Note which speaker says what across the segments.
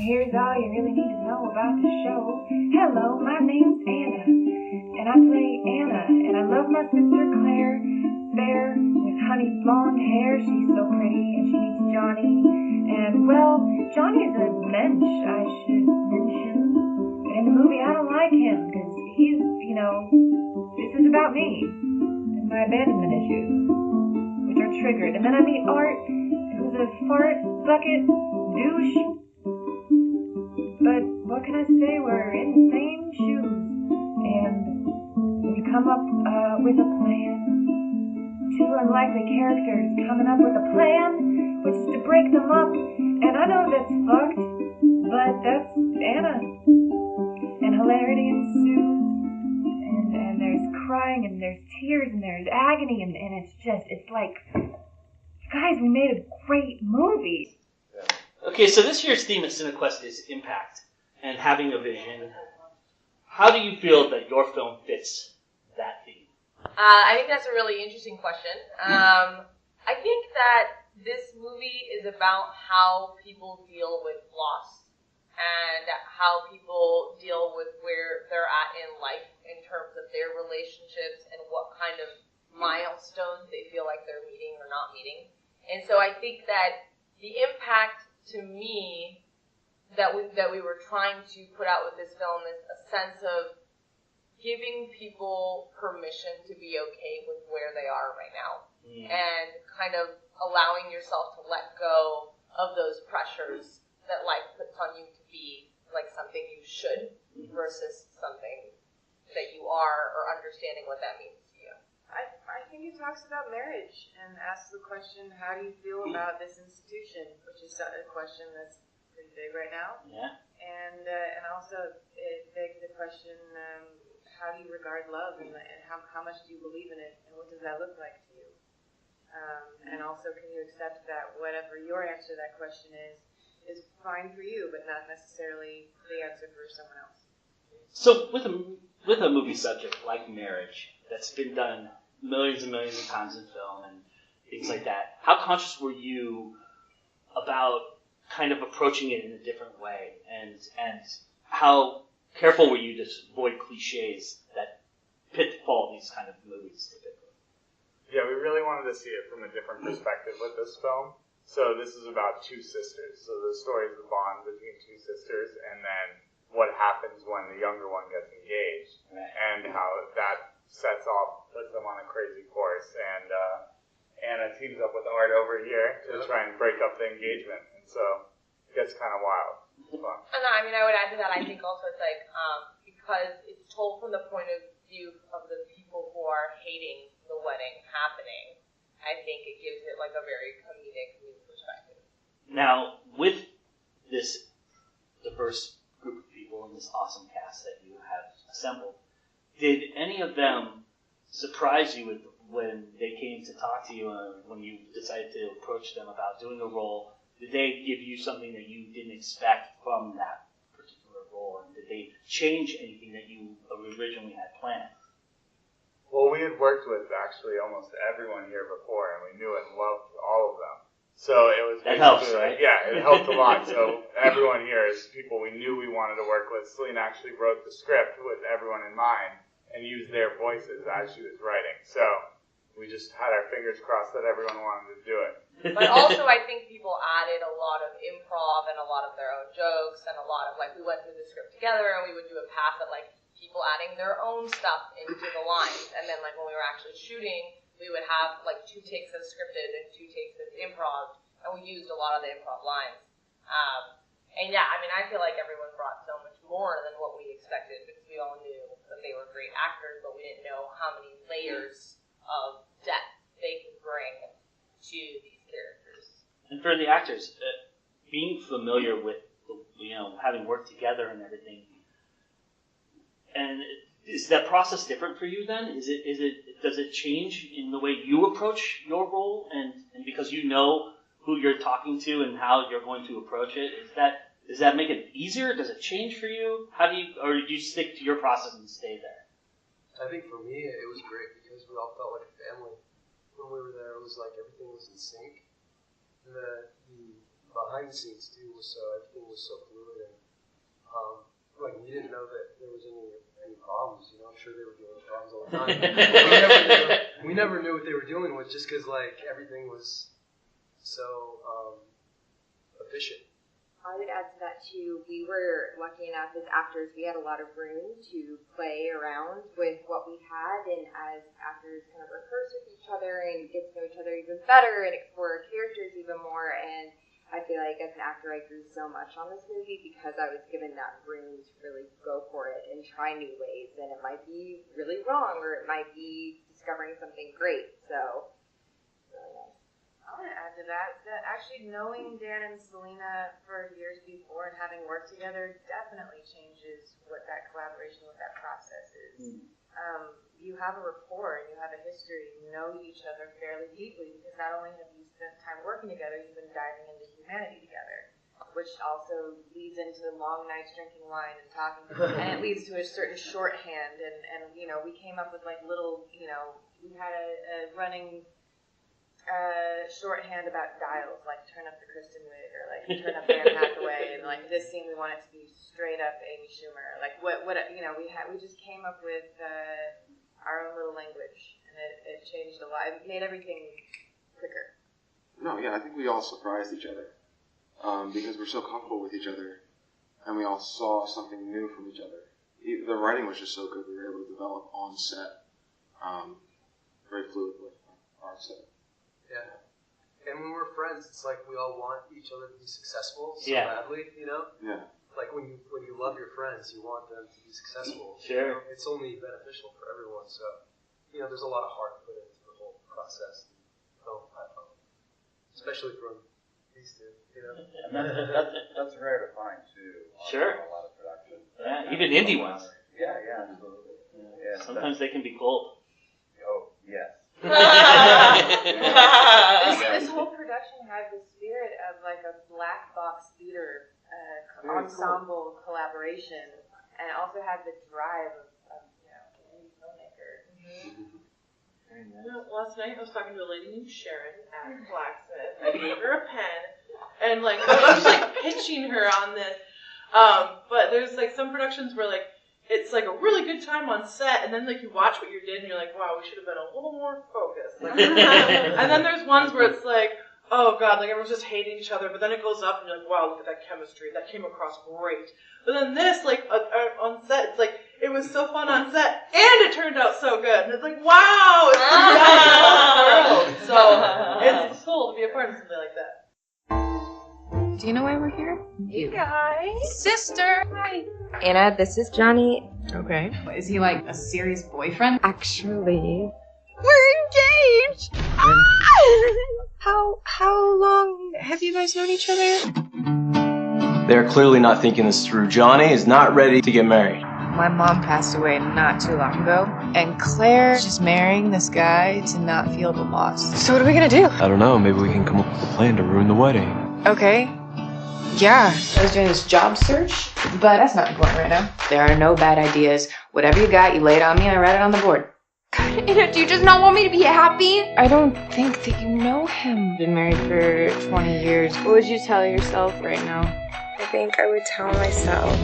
Speaker 1: Here's all you really need to know about the show. Hello, my name's Anna, and I play Anna, and I love my sister Claire, fair with honey blonde hair. She's so pretty, and she meets Johnny, and well, Johnny's a mensch, I should mention. But in the movie, I don't like him, because he's, this is about me, and my abandonment issues, which are triggered. And then I meet Art, who's a fart bucket douche. But what can I say? We're in the same shoes, and we come up with a plan. Two unlikely characters coming up with a plan, which is to break them up. And I know that's fucked, but that's Anna. And hilarity ensues, and there's crying, and there's tears, and there's agony, and it's like, guys, we made a great movie.
Speaker 2: Okay, so this year's theme at Cinequest is impact and having a vision. How do you feel that your film fits that theme?
Speaker 3: I think that's a really interesting question. I think that this movie is about how people deal with loss and how people deal with where they're at in life in terms of their relationships and what kind of milestones they feel like they're meeting or not meeting. And so I think that the impact to me that we were trying to put out with this film is a sense of giving people permission to be okay with where they are right now, and kind of allowing yourself to let go of those pressures that life puts on you to be like something you should versus something that you are, or understanding what that means to you.
Speaker 4: I think it talks about marriage and asks the question, how do you feel about this institution, which is a question that's pretty big right now.
Speaker 2: Yeah.
Speaker 4: And also it begs the question, how do you regard love, and how much do you believe in it, and what does that look like to you? And also, can you accept that whatever your answer to that question is fine for you, but not necessarily the answer for someone else?
Speaker 2: So with a movie subject like marriage that's been done millions and millions of times in film and things like that, how conscious were you about kind of approaching it in a different way, and how careful were you to avoid cliches that pitfall these kind of movies typically?
Speaker 5: Yeah, we really wanted to see it from a different perspective with this film. So this is about two sisters. So the story is the bond between two sisters, and then what happens when the younger one gets engaged, and how that puts them on a crazy course. And Anna teams up with Art over here to try and break up the engagement. And so it gets kind of wild. It's fun.
Speaker 3: And I would add to that, I think also it's like, because it's told from the point of view of the people who are hating the wedding happening, I think it gives it like a very comedic new perspective.
Speaker 2: Now, with this diverse group of people and this awesome cast that you have assembled, did any of them surprise you when they came to talk to you, when you decided to approach them about doing a role? Did they give you something that you didn't expect from that particular role? And did they change anything that you originally had planned?
Speaker 5: Well, we had worked with actually almost everyone here before, and we knew and loved all of them. So it was
Speaker 2: that helps, right?
Speaker 5: Yeah, it helped a lot. So everyone here is people we knew we wanted to work with. Celine actually wrote the script with everyone in mind and used their voices as she was writing. So we just had our fingers crossed that everyone wanted to do it.
Speaker 3: But also, I think people added a lot of improv and a lot of their own jokes, and a lot of, like, we went through the script together, and we would do a pass at, like, people adding their own stuff into the lines. And then, like, when we were actually shooting, we would have, like, 2 takes of scripted and 2 takes of improv, and we used a lot of the improv lines. And yeah, I feel like everyone brought so much more than what we expected, because we all knew that they were great actors, but we didn't know how many layers of depth they could bring to these characters.
Speaker 2: And for the actors, being familiar with, having worked together and everything, and is that process different for you then? Does it change in the way you approach your role, and because you know who you're talking to and how you're going to approach it? Does that make it easier? Does it change for you? Or do you stick to your process and stay there?
Speaker 6: I think for me it was great because we all felt like a family. When we were there, it was like everything was in sync. The behind the scenes too everything was so fluid, and like we didn't know that there was any problems. You know, I'm sure they were dealing with problems all the time. we never knew what they were dealing with, just because like everything was so efficient.
Speaker 7: I would add to that too. We were lucky enough as actors, we had a lot of room to play around with what we had, and as actors kind of rehearse with each other and get to know each other even better and explore our characters even more. And I feel like as an actor, I grew so much on this movie because I was given that room to really go for it and try new ways. And it might be really wrong, or it might be discovering something great. So, really nice.
Speaker 4: I want to add to that actually knowing Dan and Selena for years before and having worked together definitely changes what that collaboration, what that process is. You have a rapport and you have a history. You know each other fairly deeply because not only have you spent time working together, you've been diving into humanity together, which also leads into long nights drinking wine and talking, and it leads to a certain shorthand. And you know, we came up with like little, you know, we had a running shorthand about dials, like turn up the Kristen Wiig or like turn up Anne Hathaway, and like this scene we want it to be straight up Amy Schumer. Like what you know, we just came up with our own little language, and it changed a lot. It made everything quicker.
Speaker 8: No, yeah, I think we all surprised each other because we're so comfortable with each other, and we all saw something new from each other. The writing was just so good. We were able to develop on set very fluidly on set.
Speaker 6: Yeah. And when we're friends, it's like we all want each other to be successful so badly, you know?
Speaker 8: Yeah.
Speaker 6: Like when you love your friends, you want them to be successful.
Speaker 2: Sure.
Speaker 6: You know? It's only beneficial for everyone. So, you know, there's a lot of heart put into the whole process. Especially from these two, you know?
Speaker 9: And that's rare to find, too.
Speaker 2: Sure.
Speaker 9: On a lot of production.
Speaker 2: Yeah, even indie ones.
Speaker 9: Yeah, absolutely. Yeah,
Speaker 2: sometimes they can be cold.
Speaker 9: Oh, yes.
Speaker 4: This whole production had the spirit of like a black box theater ensemble collaboration, and it also had the drive of you know, an indie filmmaker.
Speaker 10: Last night I was talking to a lady named Sharon at Blacksmith. I gave her a pen, and like I was like pitching her on this. But there's like some productions where like it's like a really good time on set, and then like you watch what you did, and you're like, wow, we should have been a little more focused. Like, and then there's ones where it's like, oh god, like everyone's just hating each other, but then it goes up, and you're like, wow, look at that chemistry, that came across great. But then this, like on set, it's like it was so fun on set, and it turned out so good, and it's like, wow, it's so it's cool to be a part of something like that.
Speaker 7: Do you know why we're here?
Speaker 3: You guys.
Speaker 7: Sister! Hi. Anna, this is Johnny.
Speaker 11: Okay. Is he like a serious boyfriend?
Speaker 7: Actually, we're engaged! Ah! How long have you guys known each other?
Speaker 12: They're clearly not thinking this through. Johnny is not ready to get married.
Speaker 11: My mom passed away not too long ago, and Claire is just marrying this guy to not feel the loss. So what are we gonna do?
Speaker 12: I don't know, maybe we can come up with a plan to ruin the wedding.
Speaker 11: Okay. Yeah, I was doing this job search, but that's not important right now. There are no bad ideas. Whatever you got, you lay it on me and I write it on the board.
Speaker 7: God, Anna, do you just not want me to be happy?
Speaker 11: I don't think that you know him. Been married for 20 years. What would you tell yourself right now?
Speaker 7: I think I would tell myself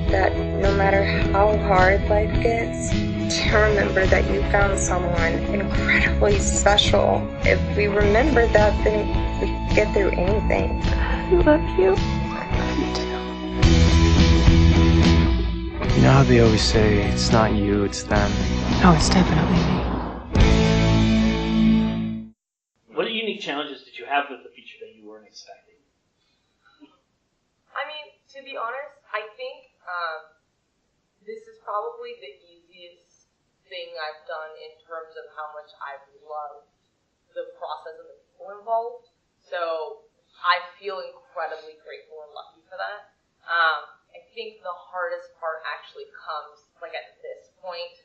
Speaker 7: that no matter how hard life gets, to remember that you found someone incredibly special. If we remember that, then we can get through anything. I love you.
Speaker 12: You know how they always say, it's not you, it's them.
Speaker 11: Oh, it's definitely me.
Speaker 2: What unique challenges did you have with the feature that you weren't expecting?
Speaker 3: I mean, to be honest, I think this is probably the easiest thing I've done in terms of how much I've loved the process and the people involved. So I feel incredibly grateful and lucky for that. I think the hardest part actually comes like at this point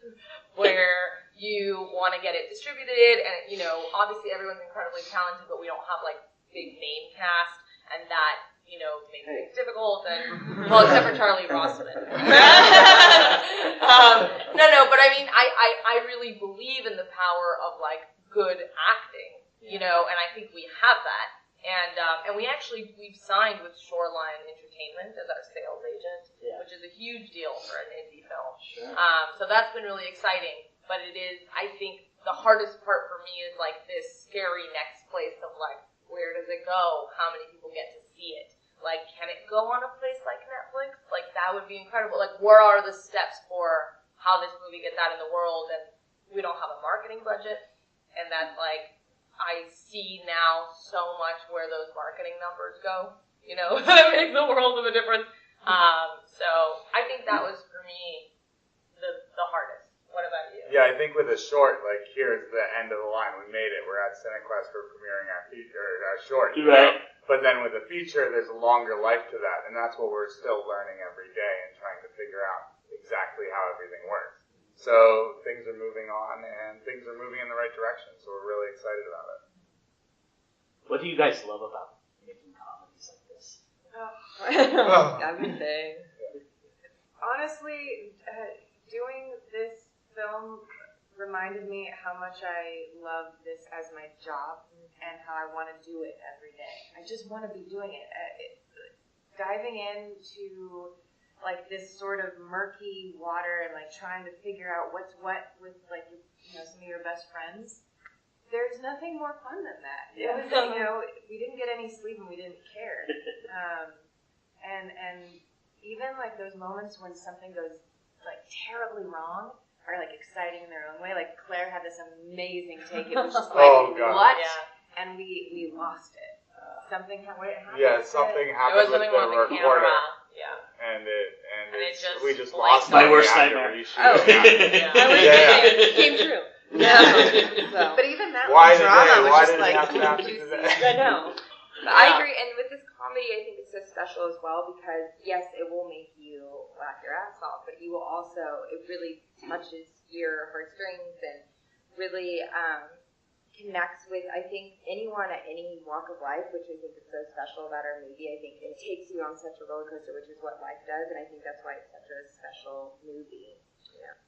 Speaker 3: where you want to get it distributed, and you know, obviously everyone's incredibly talented, but we don't have like big name cast, and that, you know, makes things difficult. And well, except for Charlie Rossman. No, but I mean, I really believe in the power of like good acting, you know, and I think we have that. And we've signed with Shoreline Entertainment as our sales agent, which is a huge deal for an indie film.
Speaker 2: Sure.
Speaker 3: So that's been really exciting. But it is, I think, the hardest part for me is like this scary next place of like, where does it go? How many people get to see it? Like, can it go on a place like Netflix? Like, that would be incredible. Like, where are the steps for how this movie gets out in the world? And we don't have a marketing budget. And that's like, I see now so much where those marketing numbers go. You know, that makes a world of a difference. So I think that was, for me, the hardest. What about you?
Speaker 5: Yeah, I think with a short, like, here's the end of the line. We made it. We're at Cinequest for premiering our short.
Speaker 2: Right.
Speaker 5: But then with a feature, there's a longer life to that, and that's what we're still learning every day and trying to figure out exactly how everything works. So things are moving on, and things are moving in the right direction, so we're really excited about it.
Speaker 2: What do you guys love about making comedies like this?
Speaker 4: I've been saying. Honestly, doing this film reminded me how much I love this as my job and how I want to do it every day. I just want to be doing it. Diving into like this sort of murky water and like trying to figure out what's what with like, you know, some of your best friends. There's nothing more fun than that. It was, you know, we didn't get any sleep and we didn't care. And even like those moments when something goes like terribly wrong are like exciting in their own way. Like Claire had this amazing take. It was just like, what? Yeah. And we lost it. Something what happened?
Speaker 5: Yeah, something happened with the recorder.
Speaker 3: Yeah.
Speaker 5: And
Speaker 3: just
Speaker 5: we just
Speaker 3: like
Speaker 5: lost
Speaker 2: my
Speaker 5: it
Speaker 2: worst
Speaker 5: after
Speaker 2: nightmare.
Speaker 4: It came true. Yeah. So. But even that drama was just like juicy.
Speaker 7: I know. But I agree, and with this comedy, I think it's so special as well because, yes, it will make you laugh your ass off, but you will also, it really touches your heartstrings and really connects with, I think, anyone at any walk of life, which I think is so special about our movie. I think it takes you on such a roller coaster, which is what life does, and I think that's why it's such a special movie.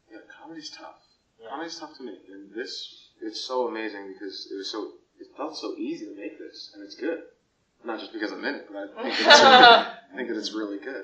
Speaker 8: Yeah, comedy's tough. Yeah. Comedy's tough to make, and this, it's so amazing because it felt so easy to make this, and it's good. Not just because I'm in it, but I think that it's really good.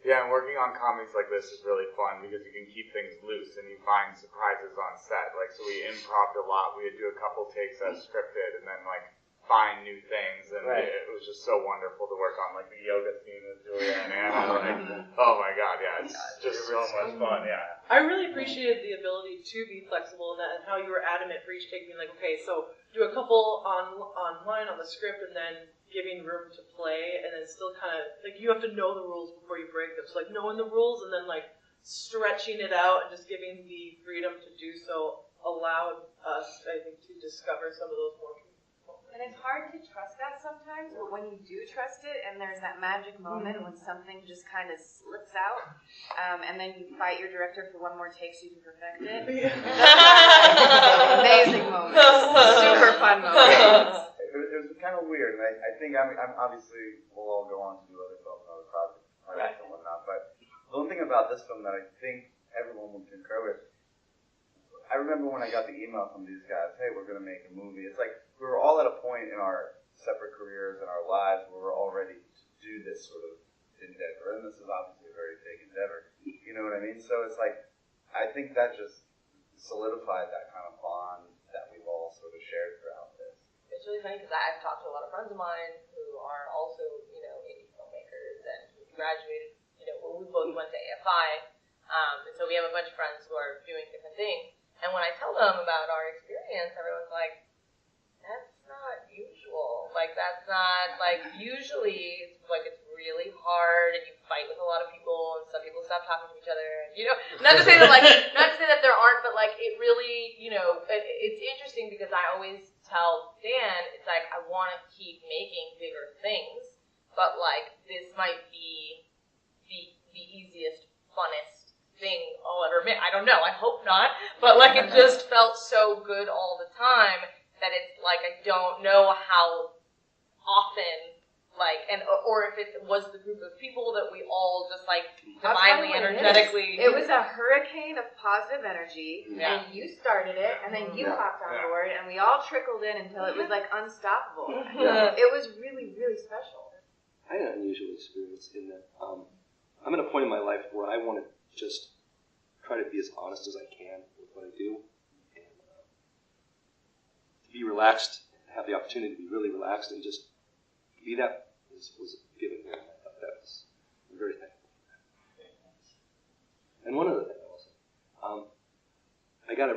Speaker 5: Yeah, and working on comedies like this is really fun because you can keep things loose and you find surprises on set. Like, so we improv'd a lot. We would do a couple takes as scripted and then, like, find new things. And it was just so wonderful to work on, like, the yoga scene with Julia and Anna. Like, oh my god, yeah, it's just so much fun, yeah.
Speaker 10: I really appreciated the ability to be flexible in that and how you were adamant for each take being like, okay, so do a couple online on the script and then giving room to play and then still kind of, like, you have to know the rules before you break them. So, like, knowing the rules and then, like, stretching it out and just giving the freedom to do so allowed us, I think, to discover some of those more.
Speaker 4: And it's hard to trust that sometimes, but when you do trust it and there's that magic moment when something just kind of slips out, and then you fight your director for one more take so you can perfect it. Amazing moments. Super fun moments.
Speaker 9: It was kind of weird, and I think I'm obviously we'll all go on to do other films and other projects and whatnot, but the one thing about this film that I think everyone would concur with, I remember when I got the email from these guys, hey, we're going to make a movie. It's like we were all at a point in our separate careers and our lives where we're all ready to do this sort of endeavor, and this is obviously a very big endeavor. You know what I mean? So it's like, I think that just solidified that kind of bond that we've all sort of shared throughout this.
Speaker 3: It's really funny because I've talked to a lot of friends of mine who are also, you know, indie filmmakers and who graduated, you know, we both went to AFI, and so we have a bunch of friends who are doing different things. And when I tell them about our experience, everyone's like, that's not usual. Like, that's not, like, usually it's like it's really hard and you fight with a lot of people and some people stop talking to each other. And, you know, not to say that there aren't, but, like, it really, you know, it's interesting because I always tell Dan, it's like, I want to keep making bigger things, but, like, this might be the easiest, funnest thing I'll ever make. I don't know. I hope not. But, like, it just felt so good all the time that it's like I don't know how often, Like, and or if it was the group of people that we all just like
Speaker 4: I'll tell
Speaker 3: divinely,
Speaker 4: you what it is.
Speaker 3: energetically.
Speaker 4: It was a hurricane of positive energy,
Speaker 3: Yeah.
Speaker 4: and you started it, and then you hopped on board, and we all trickled in until it was like unstoppable. It was really, really special.
Speaker 13: I had an unusual experience in that I'm at a point in my life where I want to just try to be as honest as I can with what I do, and to be relaxed, have the opportunity to be really relaxed, and just be that was given here. And I thought I'm very thankful for that. And one other thing also, I got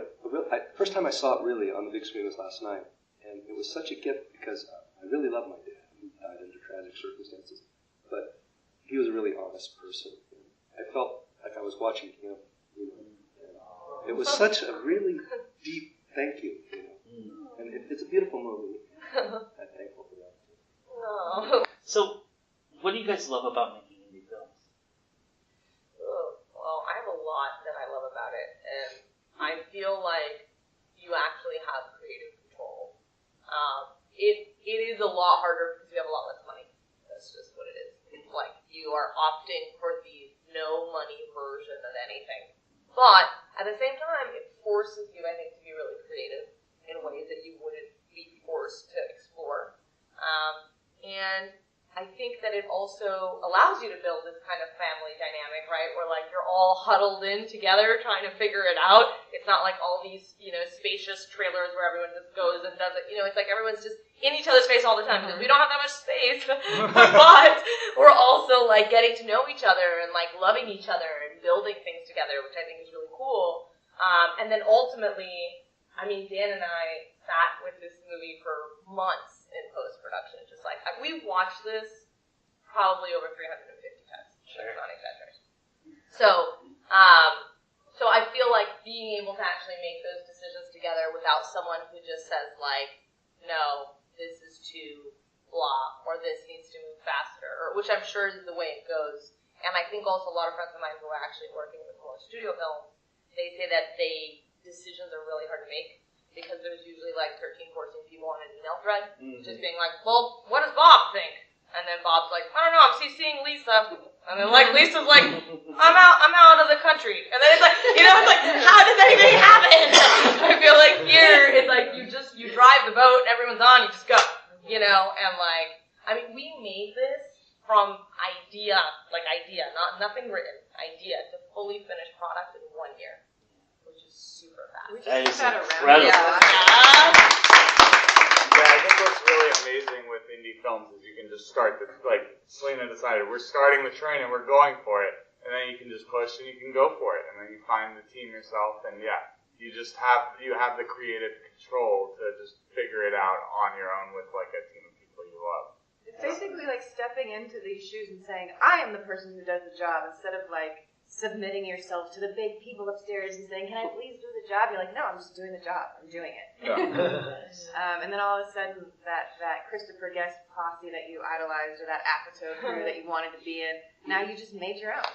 Speaker 13: first time I saw it really on the big screen was last night, and it was such a gift because I really love my dad, who died under tragic circumstances, but he was a really honest person. And I felt like I was watching him, you know, and it was such a really deep thank you, you know, and it's a beautiful movie. I'm thankful for that.
Speaker 3: Oh.
Speaker 2: So, what do you guys love about making indie films?
Speaker 3: Well, I have a lot that I love about it, and I feel like you actually have creative control. It is a lot harder because you have a lot less money. That's just what it is. It's like you are opting for the no money version of anything. But at the same time, it forces you, I think, to be really creative in ways that you wouldn't be forced to explore. And I think that it also allows you to build this kind of family dynamic, right? Where like you're all huddled in together trying to figure it out. It's not like all these, you know, spacious trailers where everyone just goes and does it. You know, it's like everyone's just in each other's face all the time because we don't have that much space. But we're also like getting to know each other and like loving each other and building things together, which I think is really cool. And then ultimately, I mean, Dan and I sat with this movie for months in post-production. Just like, we've watched this probably over 350 times. Sure. Not exaggerating. So I feel like being able to actually make those decisions together without someone who just says like, no, this is too blah, or this needs to move faster, or which I'm sure is the way it goes. And I think also a lot of friends of mine who are actually working with more studio films, they say that decisions are really hard to make. Because there's usually like 13, 14 people on an email thread, just being like, well, what does Bob think? And then Bob's like, I don't know, I'm CCing Lisa. And then like Lisa's like, I'm out of the country. And then it's like, you know, it's like, how did anything happen? I feel like here it's like you drive the boat, everyone's on, you just go. You know, and like, I mean, we made this from idea, nothing written, idea to fully finished product in 1 year. Super fast.
Speaker 2: That is incredible.
Speaker 5: Yeah, I think what's really amazing with indie films is you can just start this, like Selena decided, we're starting the train and we're going for it, and then you can just push and you can go for it, and then you find the team yourself, and you have the creative control to just figure it out on your own with like a team of people you love.
Speaker 4: It's basically like stepping into these shoes and saying, I am the person who does the job, instead of like submitting yourself to the big people upstairs and saying, can I please do the job? You're like, no, I'm just doing the job. I'm doing it.
Speaker 5: Yeah.
Speaker 4: And then all of a sudden, that Christopher Guest posse that you idolized, or that Apatow crew that you wanted to be in, now you just made your own.